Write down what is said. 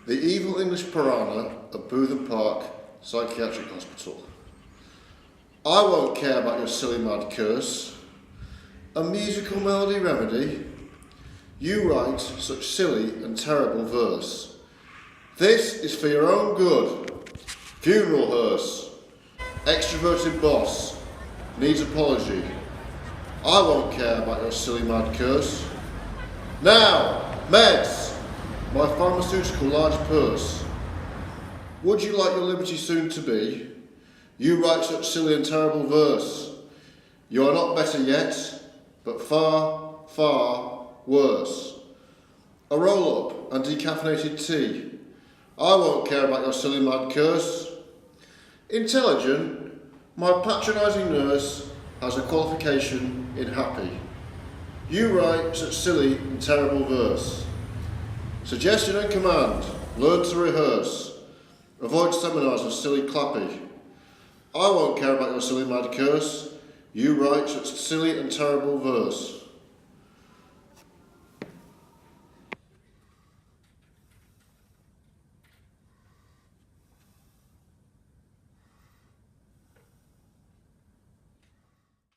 The evil English piranha at Bootham Park Psychiatric Hospital. I won't care about your silly mad curse. A musical melody remedy? You write such silly and terrible verse. This is for your own good. Funeral hearse. Extroverted boss. Needs apology. I won't care about your silly mad curse. Now, meds. My pharmaceutical large purse. Would you like your liberty soon to be? You write such silly and terrible verse. You are not better yet, but far, far worse. A roll-up and decaffeinated tea. I won't care about your silly mad curse. Intelligent, my patronising nurse has a qualification in happy. You write such silly and terrible verse. Suggestion and command, learn to rehearse. Avoid seminars of silly clappy. I won't care about your silly mad curse. You write such silly and terrible verse.